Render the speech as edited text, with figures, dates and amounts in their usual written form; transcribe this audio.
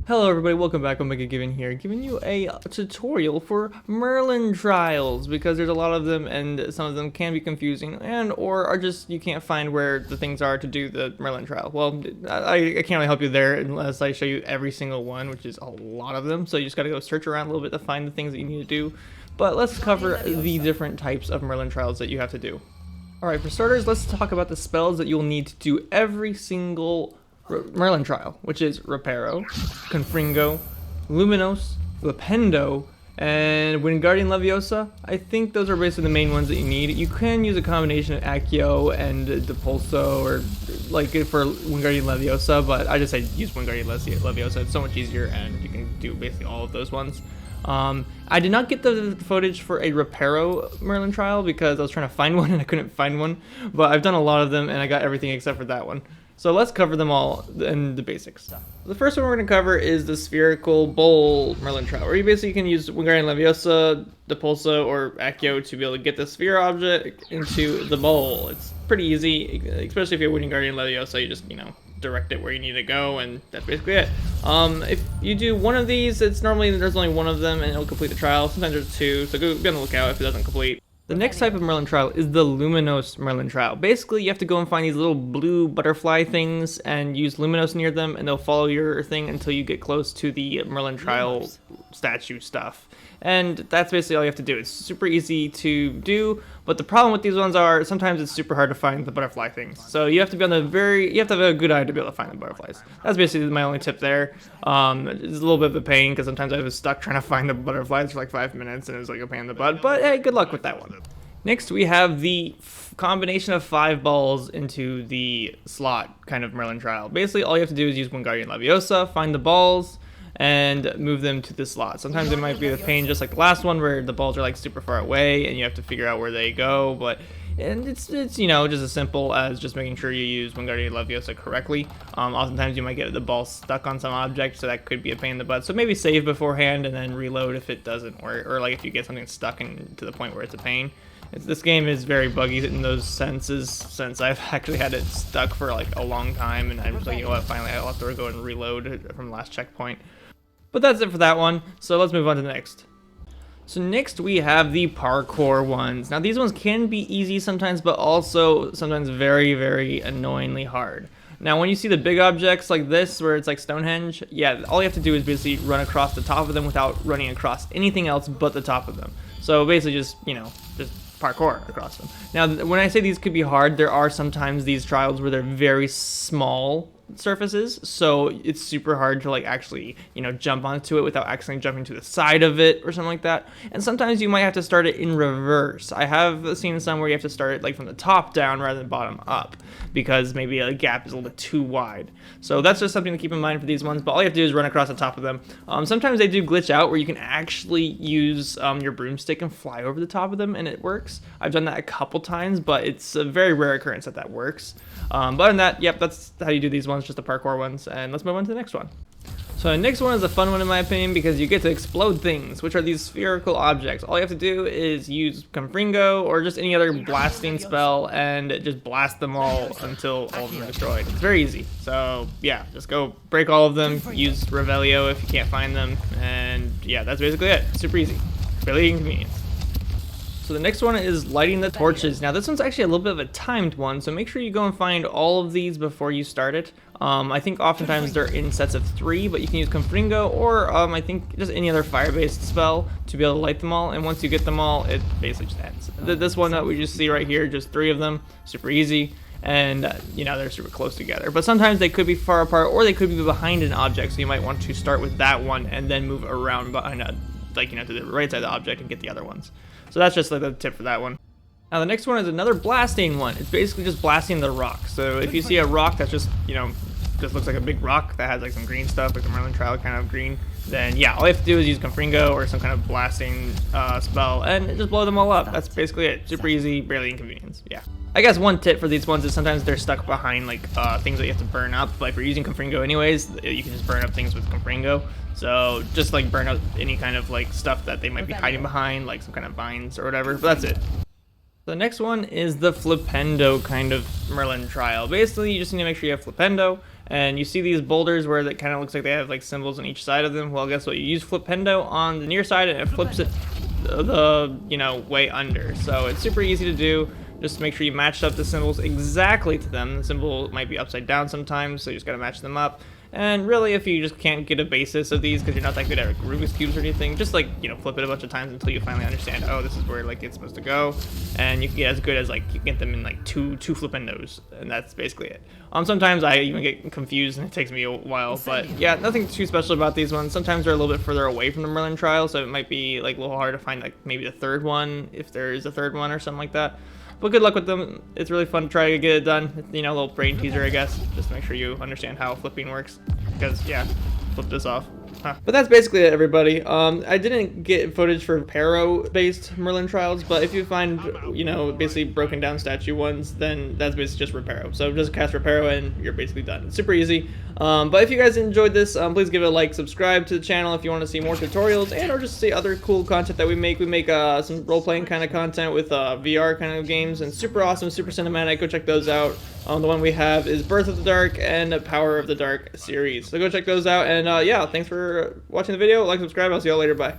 Hello everybody, welcome back. Omega Given here, giving you a tutorial for Merlin Trials, because there's a lot of them and some of them can be confusing and or are just you can't find where the things are to do the Merlin trial. Well, I can't really help you there unless I show you every single one, which is a lot of them, so you just gotta go search around a little bit to find the things that you need to do. But let's cover the different types of Merlin Trials that you have to do. Alright, for starters, let's talk about the spells that you'll need to do every single Merlin trial, which is Reparo, Confringo, Luminos, Flipendo, and Wingardium Leviosa. I think those are basically the main ones that you need. You can use a combination of Accio and Depulso, or like for Wingardium Leviosa, but I just say use Wingardium Leviosa. It's so much easier, and you can do basically all of those ones. I did not get the footage for a Reparo Merlin trial because I was trying to find one and I couldn't find one, but I've done a lot of them and I got everything except for that one. So let's cover them all in the basics. The first one we're going to cover is the Spherical Bowl Merlin trial, where you basically can use Wingardium Leviosa, Depulso, or Accio to be able to get the sphere object into the bowl. It's pretty easy, especially if you're Wingardium Leviosa. You just, direct it where you need to go, and that's basically it. If you do one of these, it's normally there's only one of them, and it'll complete the trial. Sometimes there's two, so be on the lookout if it doesn't complete. The next type of Merlin trial is the Luminos Merlin trial. Basically, you have to go and find these little blue butterfly things and use Luminos near them, and they'll follow your thing until you get close to the Merlin trial statue stuff. And that's basically all you have to do. It's super easy to do, but the problem with these ones are sometimes it's super hard to find the butterfly things. So you have to be on you have to have a good eye to be able to find the butterflies. That's basically my only tip there. It's a little bit of a pain because sometimes I was stuck trying to find the butterflies for like 5 minutes and it was like a pain in the butt, but hey, good luck with that one. Next, we have the combination of 5 balls into the slot kind of Merlin trial. Basically, all you have to do is use Wingardium Leviosa, find the balls, and move them to the slot. Sometimes it might be a pain, just like the last one, where the balls are like super far away and you have to figure out where they go. And it's just as simple as just making sure you use Wingardium Leviosa correctly. Oftentimes you might get the ball stuck on some object, so that could be a pain in the butt. So maybe save beforehand and then reload if it doesn't work, or like if you get something stuck to the point where it's a pain. This game is very buggy in those senses, since I've actually had it stuck for like a long time, and I'm just like, you know what, finally I'll have to go and reload from the last checkpoint. But that's it for that one, so let's move on to the next. So next we have the parkour ones. Now these ones can be easy sometimes, but also sometimes very, very annoyingly hard. Now when you see the big objects like this, where it's like Stonehenge, yeah, all you have to do is basically run across the top of them without running across anything else but the top of them. So basically just parkour across them. Now when I say these could be hard, there are sometimes these trials where they're very small surfaces, so it's super hard to like actually jump onto it without accidentally jumping to the side of it or something like that. And sometimes you might have to start it in reverse. I have seen some where you have to start it like from the top down rather than bottom up, because maybe a gap is a little bit too wide. So that's just something to keep in mind for these ones, but all you have to do is run across the top of them. Sometimes they do glitch out where you can actually use your broomstick and fly over the top of them, and it works. I've done that a couple times, but it's a very rare occurrence that works. But other than that, yep, that's how you do these ones, just the parkour ones. And let's move on to the next one. So the next one is a fun one in my opinion, because you get to explode things, which are these spherical objects. All you have to do is use Confringo or just any other blasting spell and just blast them all until all of them are destroyed. It's very easy. So yeah, just go break all of them, use Revelio if you can't find them, and yeah, that's basically it. Super easy. Really inconvenient. So the next one is lighting the torches. Now this one's actually a little bit of a timed one, so make sure you go and find all of these before you start it. I think oftentimes they're in sets of 3, but you can use Confringo or I think just any other fire-based spell to be able to light them all, and once you get them all, it basically just ends. This one that we just see right here, just 3 of them, super easy, and they're super close together. But sometimes they could be far apart, or they could be behind an object, so you might want to start with that one and then move around behind to the right side of the object and get the other ones. So that's just like the tip for that one. Now the next one is another blasting one. It's basically just blasting the rock. So if you see a rock that's just, just looks like a big rock that has like some green stuff, like the Merlin trial kind of green, then yeah, all you have to do is use Confringo or some kind of blasting spell and just blow them all up. That's basically it. Super easy, barely inconvenience. Yeah. I guess one tip for these ones is sometimes they're stuck behind like things that you have to burn up. But if you're using Confringo anyways, you can just burn up things with Confringo. So just like burn up any kind of like stuff that they might be hiding behind, like some kind of vines or whatever, but that's it. The next one is the Flipendo kind of Merlin trial. Basically, you just need to make sure you have Flipendo, And you see these boulders where it kind of looks like they have like symbols on each side of them. Well, guess what? You use Flipendo on the near side and it flips it the way under. So it's super easy to do. Just make sure you match up the symbols exactly to them. The symbol might be upside down sometimes, so you just gotta match them up. And really, if you just can't get a basis of these because you're not that good at Rubik's Cubes or anything, just like, flip it a bunch of times until you finally understand, oh, this is where like it's supposed to go. And you can get as good as like you get them in like two flipendos, and that's basically it. Sometimes I even get confused and it takes me a while, but yeah, nothing too special about these ones. Sometimes they're a little bit further away from the Merlin trial, so it might be like a little hard to find like maybe the third one, if there is a third one or something like that. But good luck with them. It's really fun to try to get it done. A little brain teaser, I guess. Just make sure you understand how flipping works. Because, yeah, flip this off. But that's basically it, everybody. I didn't get footage for Reparo-based Merlin trials, but if you find, basically broken down statue ones, then that's basically just Reparo. So just cast Reparo and you're basically done. It's super easy. But if you guys enjoyed this, please give it a like, subscribe to the channel if you want to see more tutorials, and or just see other cool content that we make. We make some role-playing kind of content with VR kind of games, and super awesome, super cinematic. Go check those out. The one we have is Birth of the Dark and Power of the Dark series. So go check those out, and yeah, thanks for watching the video. Like, subscribe. I'll see y'all later. Bye.